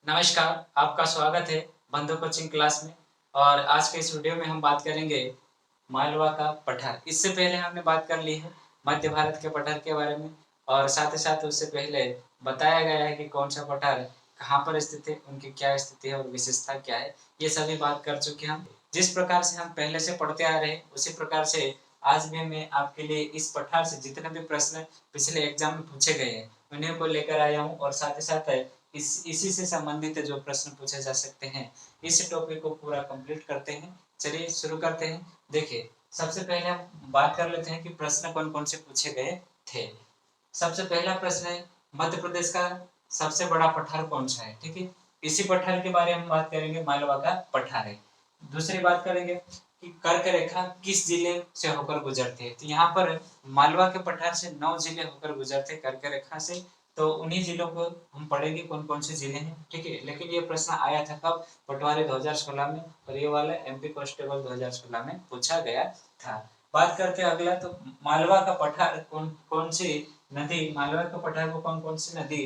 नमस्कार, आपका स्वागत है बंधु कोचिंग क्लास में। और आज के इस वीडियो में हम बात करेंगे मालवा का पठार। इससे पहले हमने बात कर ली है मध्य भारत के पठार के बारे में, और साथ ही साथ उससे पहले बताया गया है कि कौन सा पठार कहाँ पर स्थित है, उनकी क्या स्थिति है और विशेषता क्या है, ये सभी बात कर चुके हम। जिस प्रकार से हम पहले से पढ़ते आ रहे हैं उसी प्रकार से आज भी मैं आपके लिए इस पठार से जितने भी प्रश्न पिछले एग्जाम में पूछे गए हैं उन्हीं को लेकर आया हूँ, और साथ ही साथ इसी से संबंधित जो प्रश्न पूछे जा सकते हैं इस टॉपिक को पूरा कंप्लीट करते हैं। चलिए शुरू करते हैं। देखिए, सबसे पहले हम बात कर लेते हैं कि प्रश्न कौन कौन से पूछे गए थे। सबसे पहला प्रश्न है, मध्य प्रदेश का सबसे बड़ा पठार कौन सा है। ठीक है, इसी पठार के बारे में हम बात करेंगे, मालवा का पठार है। दूसरी बात करेंगे कि कर्क रेखा किस जिले से होकर गुजरती है। तो यहाँ पर मालवा के पठार से 9 जिले होकर गुजरते हैं कर्क रेखा से। तो उन्हीं जिलों को हम पढ़ेंगे कौन कौन से जिले हैं। ठीक है, लेकिन ये प्रश्न आया था कब? पटवारी 2016 में, और ये वाला एमपी कांस्टेबल 2016 में पूछा गया था। बात करते हैं अगला, तो मालवा का पठार कौन कौन सी नदी, मालवा के पठार को कौन कौन सी नदी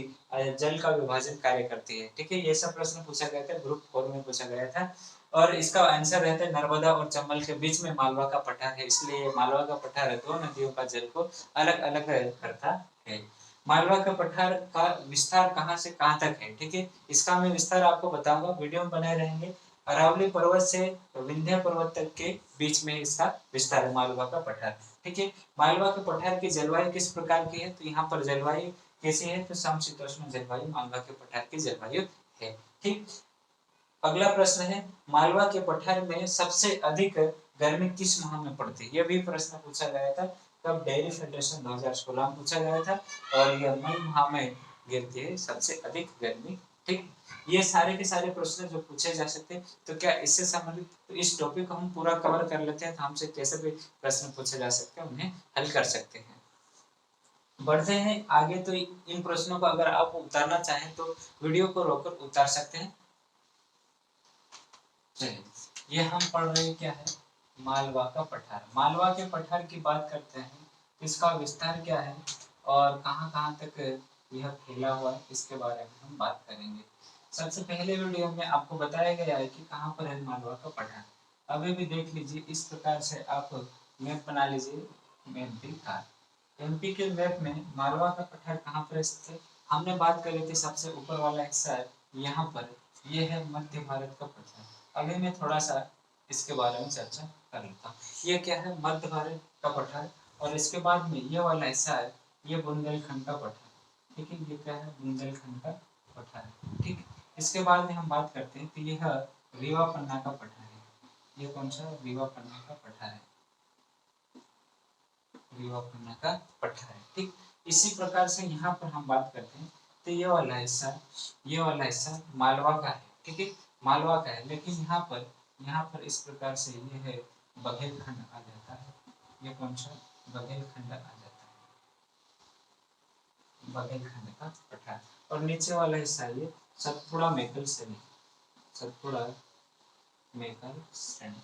जल का विभाजन कार्य करती है। ठीक है, ये सब प्रश्न पूछा गया था, ग्रुप 4 में पूछा गया था। और इसका आंसर रहता है नर्मदा और चंबल के बीच में मालवा का पठार है, इसलिए मालवा का पठार दो नदियों का जल को अलग अलग करता है। मालवा का पठार का विस्तार कहाँ से कहाँ तक है। ठीक है, इसका मैं विस्तार आपको बताऊंगा, वीडियो में बनाए रहेंगे। अरावली पर्वत से विंध्य पर्वत तक के बीच में इसका विस्तार है मालवा का पठार। ठीक है, मालवा के पठार की जलवायु किस प्रकार की है। तो यहाँ पर जलवायु कैसी है, तो समशीतोष्ण जलवायु मालवा के पठार की जलवायु है। ठीक, अगला प्रश्न है, मालवा के पठार में सबसे अधिक गर्मी किस माह में पड़ती है। यह भी प्रश्न पूछा गया था, कब? डेयरी फेडरेशन 2016 में पूछा गया था, और यह मई माह में गिरती है सबसे अधिक गर्मी। ठीक, ये सारे के सारे प्रश्न जो पूछे जा सकते हैं, तो क्या इससे संबंधित तो इस टॉपिक को हम पूरा कवर कर लेते हैं, तो हमसे कैसे भी प्रश्न पूछे जा सकते हैं उन्हें हल कर सकते हैं। बढ़ते हैं आगे, तो इन प्रश्नों को अगर आप उतारना चाहें तो वीडियो को रोककर उतार सकते हैं। ये हम पढ़ रहे हैं क्या है, मालवा का पठार। मालवा के पठार की बात करते हैं, इसका विस्तार क्या है और कहां कहां तक यह फैला हुआ है, इसके बारे में हम बात करेंगे। सबसे पहले वीडियो में आपको बताया गया है कि कहां पर है मालवा का पठार। अभी भी देख लीजिए, इस प्रकार से आप मैप बना लीजिए, मैप दिखा एमपी के मैप में मालवा का पठार कहां पर स्थित है। हमने बात करी थी सबसे ऊपर वाला हिस्सा है यहाँ पर, यह है मध्य भारत का पठार। अभी मैं थोड़ा सा इसके बारे में चर्चा कर लेता हूँ। ये क्या है, मध्य भारत का पठार, और इसके बाद में ये वाला हिस्सा है, ये बुंदेलखंड का पठार। ठीक है, ये क्या है, बुंदेलखंड का पठार। ठीक, इसके बाद में हम बात करते हैं, तो यह रीवा पन्ना का पठार है। ये कौन सा? रीवा पन्ना का पठार है, रीवा पन्ना का पठार है। ठीक, इसी प्रकार से यहाँ पर हम बात करते हैं, तो ये वाला हिस्सा मालवा का है। ठीक है, मालवा का है, लेकिन यहाँ पर इस प्रकार से ये है बघेलखंड आ जाता है। ये कौन सा? बघेलखंड आ जाता है, बघेलखंड का पठार। और नीचे वाला हिस्सा ये सतपुड़ा मेकल श्रेणी, सतपुड़ा मेकल श्रेणी,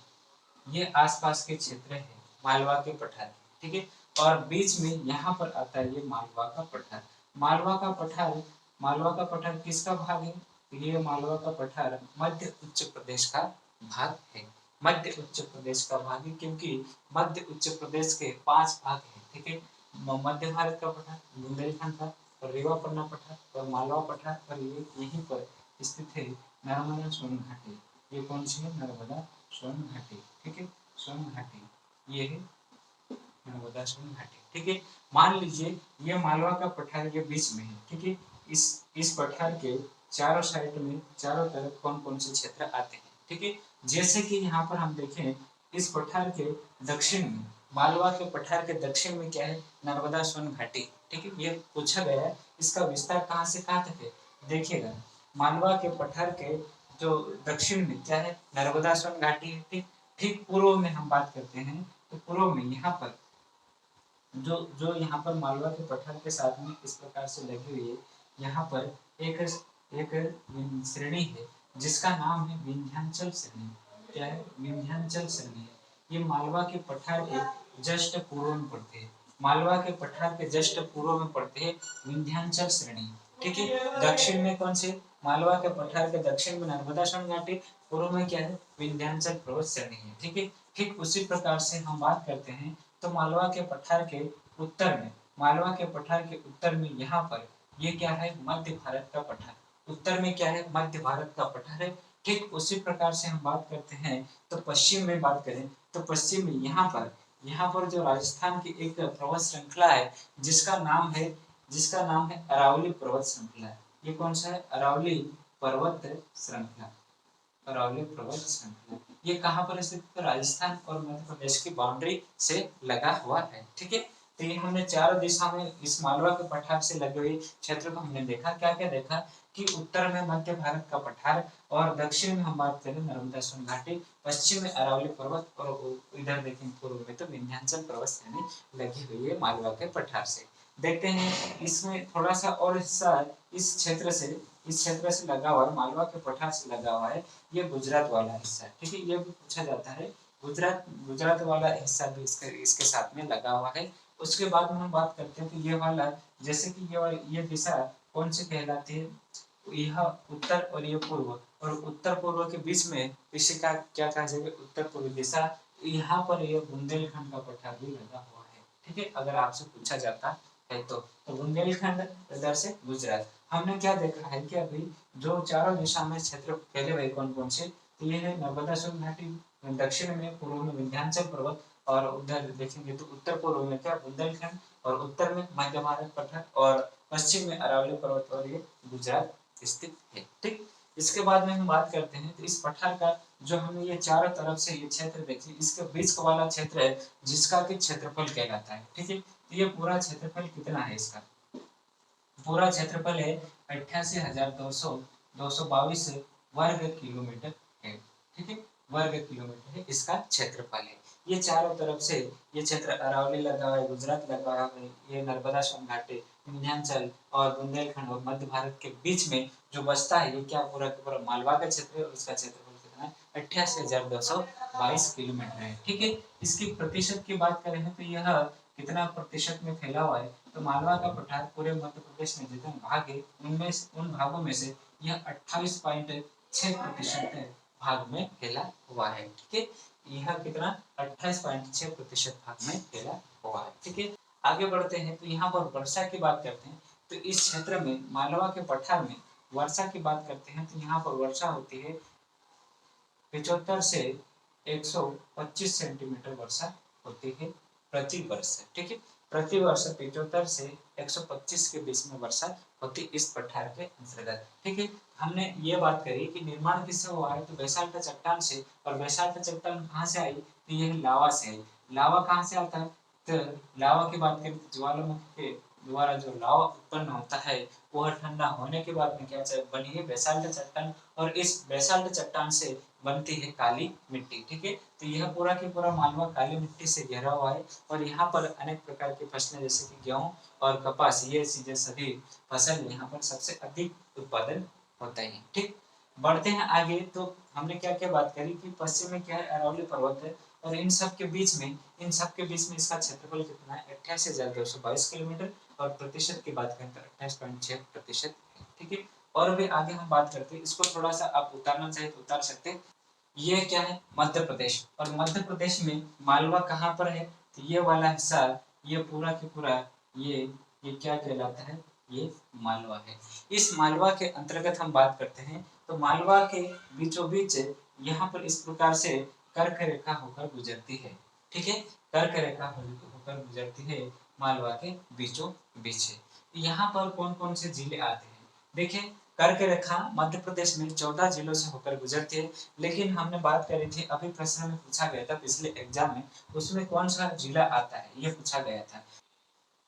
ये आसपास के क्षेत्र है मालवा के पठार। ठीक है, और बीच में यहाँ पर आता है ये मालवा का पठार। मालवा का पठार, मालवा का पठार किसका भाग है? ये मालवा का पठार मध्य उच्च प्रदेश का भाग है, मध्य उच्च प्रदेश का भाग है, क्योंकि मध्य उच्च प्रदेश के 5 भाग है। ठीक है, मध्य भारत का पठार, बुंदेलखंड का, और रीवा पन्ना पठार और मालवा पठार, और ये यहीं पर स्थित है नर्मदा सोन घाटी। ये कौन सी है? नर्मदा सोन घाटी। ठीक है, सोन घाटी, ये है नर्मदा सोन घाटी। ठीक है, मान लीजिए ये मालवा का पठार के बीच में है। ठीक है, इस पठार के चारों साइड में, चारों तरफ कौन कौन से क्षेत्र आते हैं। ठीक है, जैसे कि यहाँ पर हम देखें, इस पठार के दक्षिण में, मालवा के पठार के दक्षिण में क्या है? नर्मदा सोन घाटी। ठीक है, ये पूछा गया है, इसका विस्तार कहाँ से कहाँ तक है। देखिएगा, मालवा के पठार के जो दक्षिण में क्या है? नर्मदा सोन घाटी है। ठीक, ठीक पूर्व में हम बात करते हैं, तो पूर्व में यहाँ पर जो जो यहाँ पर मालवा के पठार के साथ में इस प्रकार से लगी हुई है, यहाँ पर एक एक श्रेणी है जिसका नाम है विंध्याचल श्रेणी। क्या है? विंध्याचल श्रेणी है। ये मालवा के पठार के जस्ट पूर्व में पड़ते हैं, मालवा के पठार के जस्ट पूर्व में पड़ते हैं विंध्याचल श्रेणी। ठीक है, दक्षिण में कौन से? मालवा के पठार के दक्षिण में नर्मदा सोन घाटी, पूर्व में क्या है विंध्याचल पर्वत श्रेणी है। ठीक है, ठीक उसी प्रकार से हम बात करते हैं तो मालवा के पठार के उत्तर में, मालवा के पठार के उत्तर में यहाँ पर ये क्या है मध्य भारत का पठार, उत्तर में क्या है मध्य भारत का पठार है। ठीक उसी प्रकार से हम बात करते हैं तो पश्चिम में बात करें तो पश्चिम में यहाँ पर जो राजस्थान की एक पर्वत श्रृंखला है जिसका नाम है अरावली पर्वत श्रृंखला। ये कौन सा है अरावली पर्वत श्रृंखला, अरावली पर्वत श्रृंखला। ये कहाँ पर स्थित है राजस्थान और मध्य प्रदेश की बाउंड्री से लगा हुआ है। ठीक है, तो ये हमने चारों दिशा में इस मालवा के पठार से लगे हुए क्षेत्र को हमने देखा। क्या क्या देखा कि उत्तर में मध्य भारत का पठार और दक्षिण में हम बात करें नर्मदा सोन घाटी, पश्चिम में अरावली पर्वत और इधर देखें पूर्व में तो विंध्याचल पर्वत श्रेणी लगी हुई है मालवा के पठार से। देखते हैं इसमें थोड़ा सा और हिस्सा इस क्षेत्र से लगा हुआ है, मालवा के पठार से लगा हुआ है, ये गुजरात वाला हिस्सा। ठीक है, ये भी पूछा जाता है, गुजरात वाला हिस्सा भी इसके साथ में लगा हुआ है। उसके बाद में हम बात करते हैं तो ये वाला जैसे कि ये दिशा कौन सी कहलाती है, यह उत्तर और ये पूर्व, और उत्तर पूर्व के बीच में इसे का क्या कहा जाएगा उत्तर पूर्व दिशा। यहाँ पर ये बुंदेलखंड का पठार भी लगा हुआ है। ठीक है, अगर आपसे पूछा जाता है तो बुंदेलखंड इधर से गुजरात। हमने क्या देखा है कि अभी जो चारों दिशा में क्षेत्र फैले हुए कौन कौन से, तो ये है नर्मदा सोन घाटी, दक्षिण में पूर्व में विंध्याचल पर्वत, और उधर देखेंगे तो उत्तर पूर्व में क्या बुंदेलखंड, और उत्तर में मध्य भारत पठार, और पश्चिम में अरावली पर्वत, और ये गुजरात स्थित है। ठीक, इसके बाद में हम बात करते हैं तो इस पठार का जो हमने ये चारों तरफ से ये क्षेत्र देखे, इसके बीच का वाला क्षेत्र है जिसका कि क्षेत्रफल कहलाता है। ठीक है, तो ये पूरा क्षेत्रफल कितना है इसका, पूरा क्षेत्रफल है 88,222 वर्ग किलोमीटर है। ठीक है, वर्ग किलोमीटर है इसका क्षेत्रफल है। ये चारों तरफ से ये क्षेत्र अरावली लगा हुआ है, गुजरात लगा हुआ है, ये नर्मदा सोन घाटी, विंध्याचल और बुंदेलखंड और मध्य भारत के बीच में जो बचता है ये क्या पूरा का पूरा मालवा का क्षेत्र है, और इसका क्षेत्रफल कितना है 88,222 किलोमीटर है। ठीक है, इसकी प्रतिशत की बात करें तो यह कितना प्रतिशत में फैला हुआ है, तो मालवा का पठार पूरे मध्य प्रदेश में जितने भाग है उनमें उन भागों में से यह 28.6% भाग में फैला हुआ है। ठीक है, यह कितना 28.6% भाग में फैला हुआ है। ठीक है, आगे बढ़ते हैं तो यहाँ पर वर्षा की बात करते हैं तो इस क्षेत्र में मालवा के पठार में वर्षा की बात करते हैं तो यहाँ पर वर्षा होती है 75 से 125 सेंटीमीटर वर्षा होती है प्रति वर्ष। ठीक है, प्रति वर्ष 75 से 125 के बीच में वर्षा होती इस पठार के अंतर्गत। ठीक है, हमने ये बात करी कि निर्माण किससे हुआ है तो बेसाल्ट चट्टान से, और बेसाल्ट चट्टान कहाँ से आई तो यह लावा से आई। लावा कहाँ से आता है तो लावा की बात करें तो ज्वालामुखी के द्वारा जो लावा उत्पन्न होता है वह ठंडा होने के बाद में क्या बनी है बेसाल्ट चट्टान, और इस बेसाल्ट चट्टान से बनती है काली मिट्टी। ठीक है, तो यह पूरा की पूरा मालवा काली मिट्टी से घिरा हुआ है, और यहाँ पर अनेक प्रकार की फसलें जैसे कि गेहूं और कपास ये चीजें सभी फसल यहाँ पर सबसे अधिक उत्पादन होता है। ठीक, बढ़ते हैं आगे तो हमने क्या क्या बात करी कि पश्चिम में क्या है अरावली पर्वत है, और इन सब के बीच में इसका क्षेत्रफल कितना है 88,222 किलोमीटर, और प्रतिशत की बात करें तो 28.6% है। ठीक है, और भी आगे हम बात करते हैं, इसको थोड़ा सा आप उतारना चाहे तो उतार सकते हैं। ये क्या है मध्य प्रदेश, और मध्य प्रदेश में मालवा कहाँ पर है तो ये वाला हिस्सा, ये पूरा की पूरा ये क्या कहलाता है ये मालवा है। इस मालवा के अंतर्गत हम बात करते हैं तो मालवा के बीचों बीच यहाँ पर इस प्रकार से कर्क रेखा होकर गुजरती है। ठीक है, कर्क रेखा होकर गुजरती है मालवा के बीचों बीच है। यहाँ पर कौन कौन से जिले आते हैं, देखिए कर्क रेखा मध्य प्रदेश में 14 जिलों से होकर गुजरती है, लेकिन हमने बात करी थी अभी प्रश्न में पूछा गया था पिछले एग्जाम में, उसमें कौन सा जिला आता है ये पूछा गया था।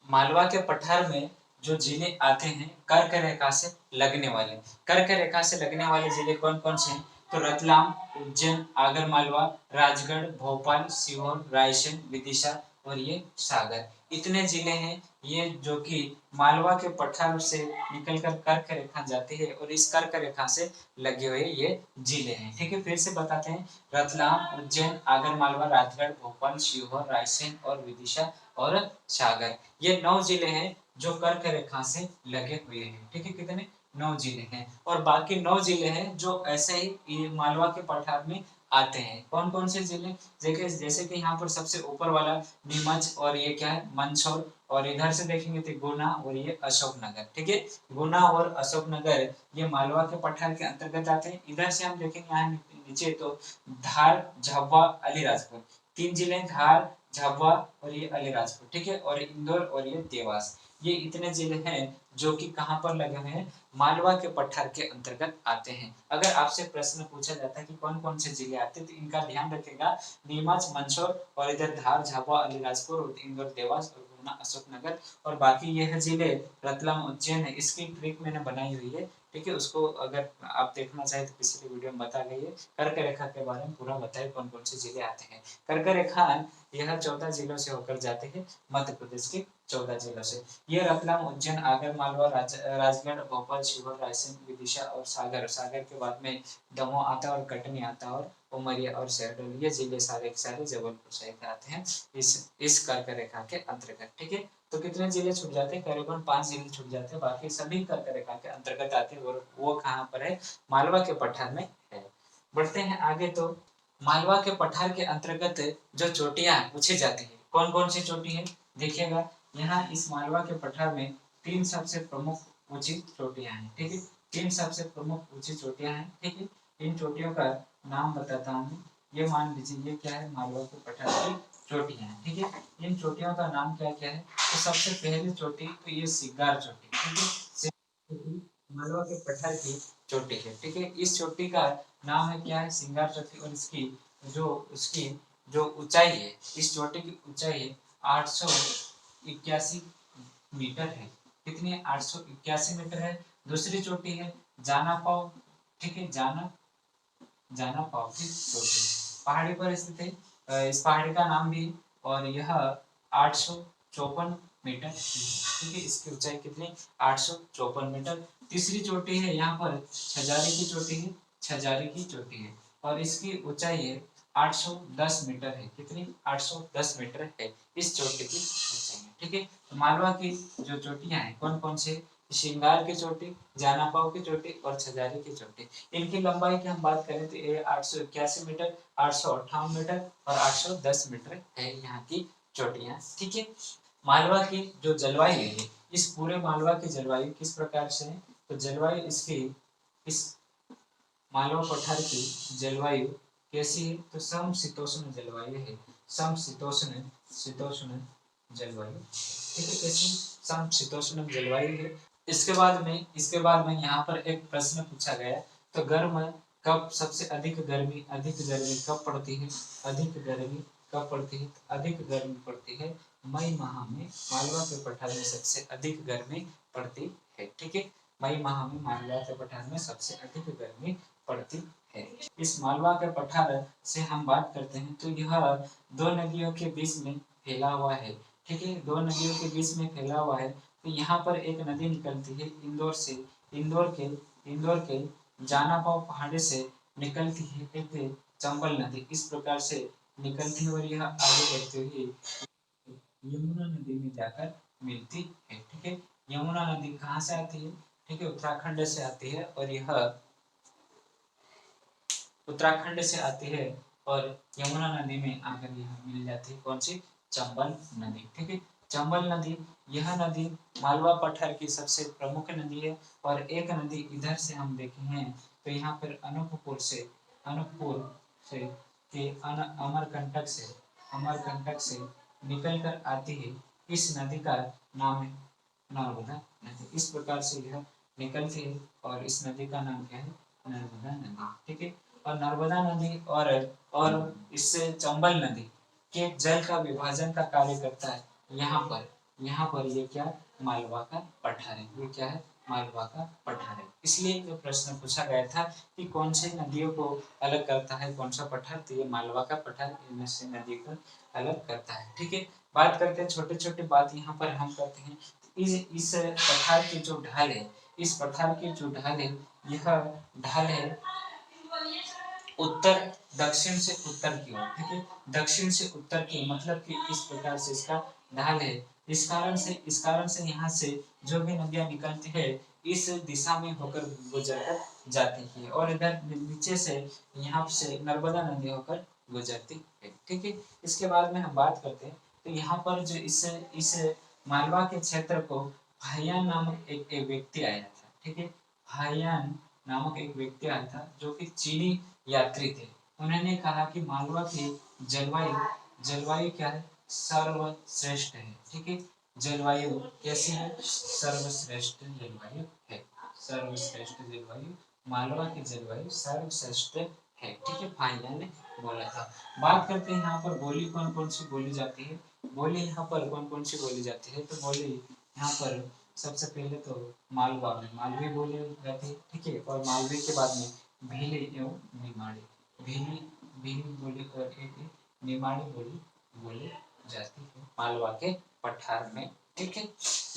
मालवा के पठार में जो जिले आते हैं कर्क रेखा से लगने वाले, कर्क रेखा से लगने वाले जिले कौन कौन से हैं तो रतलाम, उज्जैन, आगर मालवा, राजगढ़, भोपाल, सीहोर, रायसेन, विदिशा और ये सागर, इतने जिले हैं ये जो कि मालवा के पठार से निकलकर कर्क रेखा जाती है, और इस कर्क रेखा से लगे हुए ये जिले हैं। ठीक है, फिर से बताते हैं रतलाम, उज्जैन, आगर मालवा, राजगढ़, भोपाल, सीहोर, रायसेन और विदिशा और सागर, ये 9 जिले हैं जो कर्क रेखा से लगे हुए हैं। ठीक है, कितने 9 जिले हैं और बाकी 9 जिले हैं जो ऐसे ही ये मालवा के पठार में आते हैं। कौन कौन से जिले? देखिए जैसे कि यहाँ पर सबसे ऊपर वाला नीमच और ये क्या है मंदसौर, और इधर से देखेंगे तो गुना और ये अशोकनगर। ठीक है, गुना और अशोकनगर ये मालवा के पठार के अंतर्गत आते हैं। इधर से हम देखेंगे यहाँ नीचे तो धार, झाबुआ, अलीराजपुर, 3 जिले धार, झाबुआ और ये अलीराजपुर। ठीक है, और इंदौर और ये देवास, ये इतने जिले हैं जो कि कहाँ पर लगे हुए हैं? मालवा के पठार के अंतर्गत आते हैं। अगर आपसे प्रश्न पूछा जाता है कि कौन कौन से जिले आते हैं तो इनका ध्यान रखेगा, नीमच, मंदसौर और इधर धार, झाबुआ, अलीराजपुर और इंदौर, देवास और गुना, अशोकनगर, और बाकी यह जिले रतलाम, उज्जैन है। इसकी ट्रिक मैंने बनाई हुई है। ठीक है, उसको अगर आप देखना चाहे तो पिछले वीडियो में बता गई है। कर्क रेखा के बारे में पूरा बताए कौन कौन से जिले आते हैं। कर्क रेखा यह 14 जिलों से होकर जाते हैं, मध्य प्रदेश के 14 जिलों से। ये रतलाम, उज्जैन, आगर मालवा, राजगढ़, भोपाल, शिवहर, रायसेन, विदिशा और सागर, सागर के बाद में दमोह आता है और कटनी आता है और उमरिया और शहडोल, ये जिले सारे के सारे जबलपुर साइड आते हैं इस कर्क रेखा के अंतर्गत। ठीक है, तो कितने जिले छूट जाते हैं? करीबन 5 जिले छूट जाते हैं, बाकी सभी कर्क रेखा के अंतर्गत आते हैं और वो कहाँ पर है? मालवा के पठार में है। बढ़ते हैं आगे, तो मालवा के पठार के अंतर्गत जो चोटियां पूछी जाती है, कौन कौन सी चोटी है? देखिएगा यहाँ इस मालवा के पठार में 3 सबसे प्रमुख ऊंची चोटियां हैं। ठीक है, 3 सबसे प्रमुख ऊंची चोटियां हैं। ठीक है, इन चोटियों का नाम बताता हूँ। ये मान लीजिए ये क्या है? मालवा के पठार की चोटियां हैं। ठीक है, इन चोटियों का नाम क्या क्या है? तो सबसे पहली चोटी तो ये सिगार चोटी। ठीक है, सिगार चोटी मालवा के पठार की चोटी है। ठीक है, इस चोटी का नाम है क्या है? सिंगार चोटी, और उसकी जो ऊंचाई है, इस चोटी की ऊंचाई है 881 मीटर है। कितनी है? 881 मीटर है। दूसरी चोटी है जाना पाव। ठीक है, जाना पाव की चोटी पहाड़ी पर स्थित है। इस पहाड़ी का नाम भी, और यह 854 मीटर। ठीक है, इसकी ऊंचाई कितनी? 854 मीटर। तीसरी चोटी है यहाँ पर छजारी की चोटी है, छजारी की चोटी है, और इसकी ऊंचाई है 810 मीटर है। कितनी? 810 मीटर है इस चोटी की ऊंचाई है। ठीक है, तो मालवा की जो चोटियां हैं कौन कौन से? श्रृंगार की चोटी, जानापाव की चोटी और छजारी की चोटी। इनकी लंबाई की हम बात करें तो ये 881 मीटर, 858 मीटर और 810 मीटर है यहाँ की चोटियां। ठीक है, मालवा की जो जलवायु है, इस पूरे मालवा की जलवायु किस प्रकार से है? तो जलवायु इसकी, इस मालवा पठार की जलवायु कैसी है? तो समशीतोष्ण जलवायु है। समशीतोष्ण शीतोष्ण जलवायु। ठीक है, कैसी? समशीतोष्ण जलवायु है। इसके बाद में यहाँ पर एक प्रश्न पूछा गया, तो गर्म कब सबसे अधिक गर्मी कब पड़ती है? अधिक गर्मी कब पड़ती है? अधिक गर्मी पड़ती है मई माह में। मालवा के पठार में सबसे अधिक गर्मी पड़ती है। ठीक है, मई माह में मालवा के पठार में सबसे अधिक गर्मी पड़ती है। इस मालवा के पठार से हम बात करते हैं तो यह 2 नदियों के बीच में फैला हुआ है। ठीक है, 2 नदियों के बीच में फैला हुआ है। तो यहाँ पर एक नदी निकलती है इंदौर से, इंदौर के जानापाव पहाड़ी से निकलती है एक चंबल नदी, इस प्रकार से निकलती है और यह आगे बढ़ते हुए यमुना नदी में जाकर मिलती है। ठीक है, यमुना नदी कहाँ से आती है? ठीक है, उत्तराखंड से आती है, और यह उत्तराखंड से आती है और यमुना नदी में आकर यह मिल जाती है। कौन सी? चंबल नदी। ठीक है, चंबल नदी, यह नदी मालवा पठार की सबसे प्रमुख नदी है। और एक नदी इधर से हम देखे हैं तो यहाँ पर अनूपपुर से के अमरकंटक से निकल कर आती है। इस नदी का नाम है नर्मदा नदी। इस प्रकार से यह निकलती है और इस नदी का नाम क्या है? नर्मदा नदी। ठीक है, और नर्मदा नदी और इससे चंबल नदी के जल का विभाजन का कार्य करता है। यहाँ पर ये क्या? मालवा का पठार है। ये क्या है? मालवा का पठार है। इसलिए जो प्रश्न पूछा गया था कि कौन से नदियों को अलग करता है कौन सा पठार, तो ये मालवा का पठार इनसे नदी को अलग करता है। ठीक है, बात करते हैं छोटे छोटे बात यहाँ पर हम करते हैं। इस पठार की जो ढाल है, इस पठार की जो ढाल है, यह ढाल है उत्तर दक्षिण से उत्तर की ओर। ठीक है, दक्षिण से उत्तर की, मतलब कि इस प्रकार से इसका ढाल है इस कारण से यहाँ से जो भी नदियाँ निकलती है इस दिशा में होकर गुजर कर जाती है, और इधर नीचे से यहाँ से नर्मदा नदी होकर गुजरती है। ठीक है, इसके बाद में हम बात करते हैं तो यहाँ पर जो इस मालवा के क्षेत्र को हायान नामक एक व्यक्ति आया था। ठीक है, हायान नामक एक व्यक्ति आया था जो कि चीनी यात्री थे। उन्होंने कहा कि मालवा की जलवायु जलवायु क्या है, सर्वश्रेष्ठ है। ठीक है, जलवायु कैसी है, सर्वश्रेष्ठ जलवायु है। सर्वश्रेष्ठ जलवायु, मालवा की जलवायु सर्वश्रेष्ठ है। ठीक है, फाइनल ने बोला था। बात करते हैं यहाँ पर बोली कौन कौन सी बोली जाती है। बोली यहाँ पर कौन कौन सी बोली जाती है, तो बोली यहाँ पर सबसे पहले तो मालवा में मालवी बोली जाती है। ठीक है, और मालवी के बाद में भीली एवं निमाड़ी, भीली भीली बोली और एक निमाड़ी बोली बोली जाती है मालवा के पठार में। ठीक है,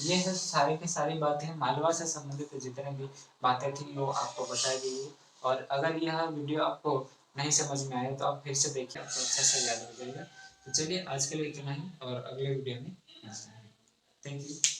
ये है सारी की सारी बातें मालवा से संबंधित जितने भी बातें थी वो आपको बताई गई है। और अगर यह वीडियो आपको नहीं समझ में आए तो आप फिर से देखिए, आपको अच्छे से याद हो जाएगा। तो चलिए आज के लिए इतना ही, और अगले वीडियो में थैंक यू।